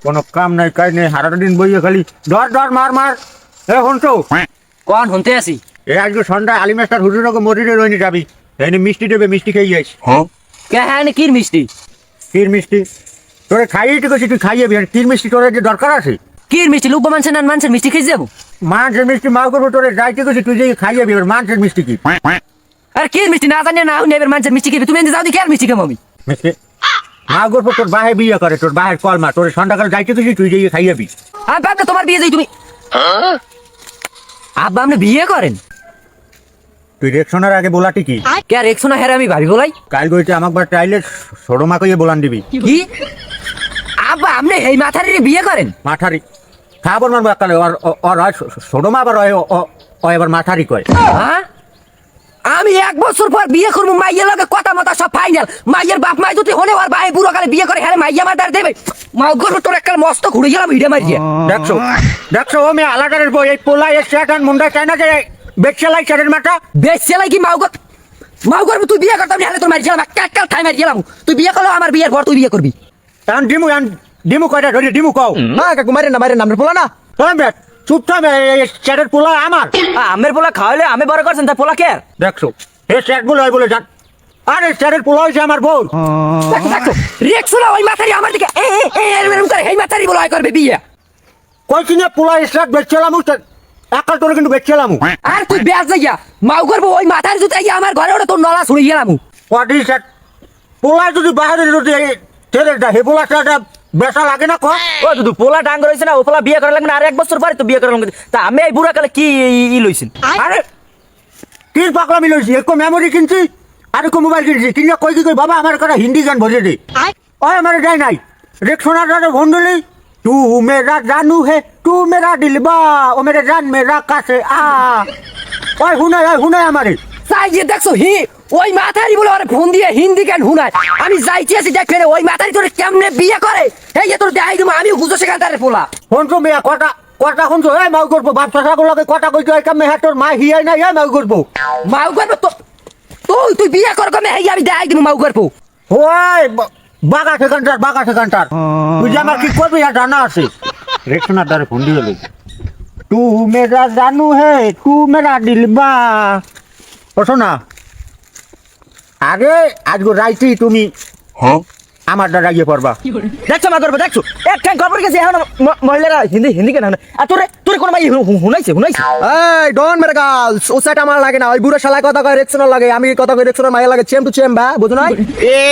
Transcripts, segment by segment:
কোনো কাম নাই কাজ নেই, সারাটা দিন বইয়ে খালি ধর ধর মার মার। এ শুনছো? কোন শুনতে আসি? এ আজকে সন্ধ্যায় আলী মাস্টার হুজুরকে মসজিদে রইনি যাবি, এনে মিষ্টি দেবে, মিষ্টি খেয়ে যাইস। কে হ্যাঁ কির মিষ্টি? কির মিষ্টি তোরে খাইয়ে ঠিক আছে, তুই খাইয়ে বি। কির মিষ্টি তোর যে দরকার আছে? কির মিষ্টি? লোক মানুষের না মানুষের মিষ্টি খেয়ে যাবো? মাছের মিষ্টি মাও করবো তোরে যাইতে গেছি, তুই যে খাইয়ে বি। মাছের মিষ্টি কি? আর কির মিষ্টি না জানি না নেবের মানুষের মিষ্টি খেয়ে তুমি যাও দেখি আর মিষ্টি খাবো আমি। মিষ্টি মাও করবো তোর বাহে বিয়ে করে, তোর বাহের কলমা তোর সন্ধ্যাকাল যাইতে গেছি, তুই যে খাইয়ে বি। আমি ভাবনা তোমার বিয়ে যাই তুমি। আব্বা আপনি বিয়ে করেন? তুই রেকশনের আগে বলাটি কি? কে আর একশো না হেরে আমি ভাবি বলাই। কাল গইতে আমাক বার চাইলে সরমা কইয়ে বলান দিবি। কি আব্বা আপনি এই মাথারি বিয়ে করেন? মাঠারি খাবার মারবো একালে, ওর হয় সরমা, আবার ও এবার মাঠারি কয়। হ্যাঁ আমি 1 বছর পর বিয়ে করবো, মাইয়ের লগে কথা মতো সব ফাইনাল। মাইয়ের বাপ মাই যদি হলে আর ভাই বুড়ো কালে বিয়ে করে হ্যাঁ মাইয়া মাদার দেবে। মা গরু তোর একটা মস্ত ঘুরে গেলাম ভিড়ে মারিয়ে। দেখছো দেখছো ও মেয়ে আলাদারের বই, এই পোলা এর শাটান মুন্ডা চায় না যে বেচালাই চারের মাথা বেশ চালাই কি মাউ করবো? তুই বিয়ে করতাম হলে তোর মারি গেলাম, কাল খাই মারি গেলাম। তুই বিয়ে করলো আমার বিয়ের পর তুই বিয়ে করবি। এখন ডিমু কয়টা ধরে ডিমু কও না কাকু মারেন না আমরা পোলা না। চুপ থাম, চ্যাটের পোলা আমার। আমের পোলা খাওয়ালে আমি বড় করছেন তার পোলা কে? দেখছো এ চ্যাট বলে হয় বলে জান, আরে চ্যাটের পোলা হয়েছে আমার বউ। দেখো রেক্সুলা ওই মাথারি আমার দিকে এরকম করে এই মাথারি বলে করবে বিয়ে। কইছি না পোলা স্টার্ট বেচলাম, একাল তোর কিন্তু বেচলাম। আর তুই বেশ যাইয়া মাউ করবো ওই মাথার জুতে আমার ঘরে ওটা তোর নলা শুনে গেলাম। কোয়াটি চ্যাট পোলা যদি বাইরে যদি ছেলেটা হে পোলা চ্যাটটা বেচা লাগে না কয়? ও দুদু পোলা ডাঙ্গ রয়েছে না, ও পোলা বিয়ে করা লাগবে না, আর 1 বছর পরে তো বিয়ে করা লাগবে। তা আমি এই বুড়া কালে কি লইছেন? আরে কি পাগলামি লইছি, একটু মেমোরি কিনছি আর একটু মোবাইল কিনছি, কিনে কই কই বাবা আমার একটা হিন্দি গান ভরে দে। ওই আমার যাই নাই রেক্সোনার দাদা ফোন দিলি, তু মেরা জানু হে তু মেরা দিলবা, ও মেরে জান মেরা কাছে আ। ওই হুনাই আমারে তাই যে দেখছো ওই মাথারি বলে আরে ফোন দিয়ে হিন্দি গান হুনায়। আমি যাইছি আছি দেখে ওই মাথারি তোর কেমনে বিয়ে করে এই যে তোর দেখাই দেবো আমি বুঝো সেখান তারে পোলা। ফোন তো মেয়া কটা কটা শুনছো, এই মাউ করবো বাপসা সাগুলোকে কটা কইছো, এই কামে হ্যাঁ তোর মা হিয়াই নাই, হ্যাঁ মাউ করবো। মাউ করবো তো তুই বিয়ে কর কমে এই আমি দেখাই দেবো মাউ করবো। ওই বাগা সেখানটার তুই যে আমার কি করবি আর জানা আছে। রেক্সোনার দ্বারা ফোন দিয়ে লই, তু মেরা জানু হে তু মেরা দিলবা। ও শোনা আরে আজকে রাইতি তুমি আমার দ্বারা গিয়ে পড়বা। দেখছো মা করবো দেখছো একটা খবর গেছে এখন মহিলারা হিন্দি কেন আর তোর কোন ভাই হুনাইছে এই ডন মেরে গার্লস ও সেট আমার লাগে না, ওই বুড়ো শালা কথা কয় রেক্সোনার লাগে, আমি কথা কই রেক্সোনার মাইয়া লাগে, চেম টু চেম বা বুঝো না? এ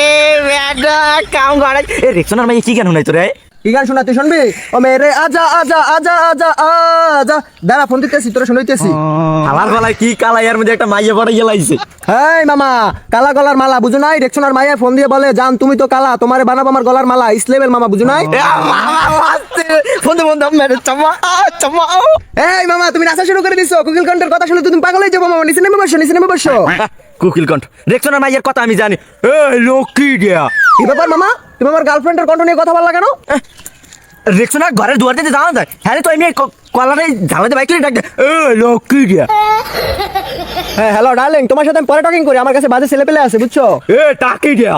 বেটা কাম করে এ রেক্সোনার মাই কি কেন হুনাই তোরে? কি গান শোনা তুই শুনবি? ও মেরে আজা আজা আজা আজা আজা দাঁড়া ফোন দিতেছি তোরা শুনাইতেছি। আমার গলায় কি কালাইয়ার মধ্যে একটা মাইয়া পড়ে গেলাইছে। হেই মামা কালা গলার মালা বুঝো নাই? রেক্সোনার মাইয়া ফোন দিয়ে বলে জান তুমি তো কালা, তোমারে বানাবো আমার গলার মালা, ইসলামের মামা বুঝো নাই? ফোন মেরে চামা চামা। এই মামা তুমি নাচা শুরু করে দিছো, কুকিল কণ্ঠের কথা শুনে তুমি পাগল হয়ে যাবো মামা, নিচে নেমে বসো। কুকিল কণ্ঠ রেক্সোনার মাইয়ের কথা আমি জানি। এই লক্ষ্মী দিয়া কি ব্যাপার মামা, তুমি আমার গার্লফ্রেন্ডের কণ্ঠ নিয়ে কথা বললা কেন? রেক্সোনার ঘরের দুয়ার দিতে যাওয়া যায়, হ্যাঁ তো এমনি কলারে ঝালাতে বাইক ডাক দে লক্ষ্মী দিয়া। হ্যাঁ হ্যালো ডার্লিং, তোমার সাথে আমি পরে টকিং করি, আমার কাছে বাজে ছেলে পেলে আছে বুঝছো? টাকি দিয়া